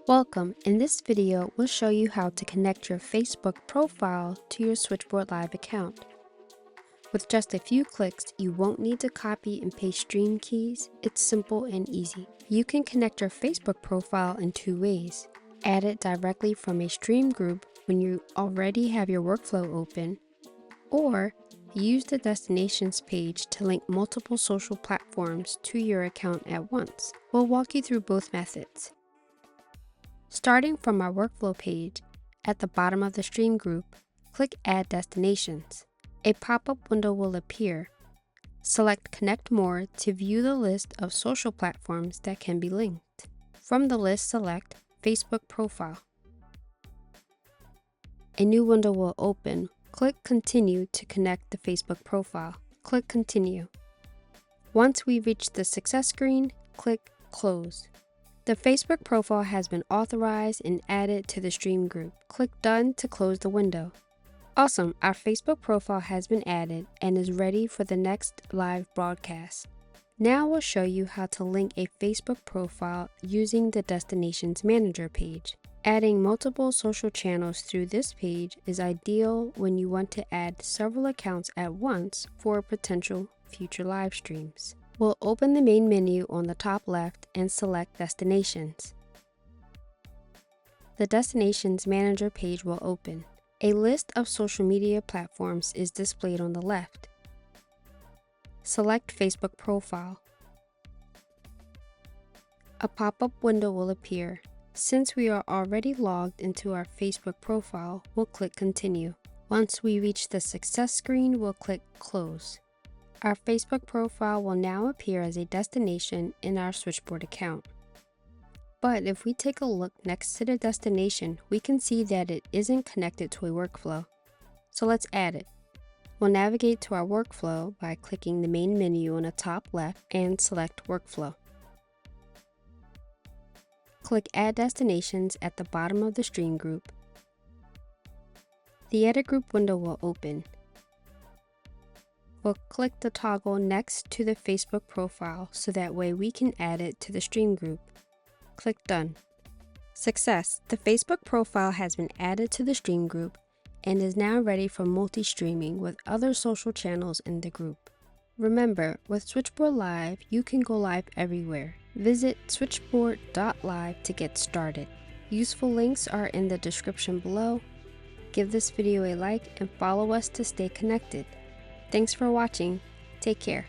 Welcome. In this video, we'll show you how to connect your Facebook profile to your Switchboard Live account. With just a few clicks, you won't need to copy and paste stream keys. It's simple and easy. You can connect your Facebook profile in two ways. Add it directly from a stream group when you already have your workflow open, or use the destinations page to link multiple social platforms to your account at once. We'll walk you through both methods. Starting from our workflow page, at the bottom of the stream group, click Add Destinations. A pop-up window will appear. Select Connect More to view the list of social platforms that can be linked. From the list, select Facebook Profile. A new window will open. Click Continue to connect the Facebook profile. Click Continue. Once we reach the success screen, click Close. The Facebook profile has been authorized and added to the stream group. Click Done to close the window. Awesome, our Facebook profile has been added and is ready for the next live broadcast. Now we'll show you how to link a Facebook profile using the Destinations Manager page. Adding multiple social channels through this page is ideal when you want to add several accounts at once for potential future live streams. We'll open the main menu on the top left and select Destinations. The Destinations Manager page will open. A list of social media platforms is displayed on the left. Select Facebook Profile. A pop-up window will appear. Since we are already logged into our Facebook profile, we'll click Continue. Once we reach the success screen, we'll click Close. Our Facebook profile will now appear as a destination in our Switchboard account. But if we take a look next to the destination, we can see that it isn't connected to a workflow. So let's add it. We'll navigate to our workflow by clicking the main menu on the top left and select Workflow. Click Add Destinations at the bottom of the stream group. The Edit Group window will open. We'll click the toggle next to the Facebook profile so that way we can add it to the stream group. Click Done. Success! The Facebook profile has been added to the stream group and is now ready for multi-streaming with other social channels in the group. Remember, with Switchboard Live, you can go live everywhere. Visit switchboard.live to get started. Useful links are in the description below. Give this video a like and follow us to stay connected. Thanks for watching. Take care.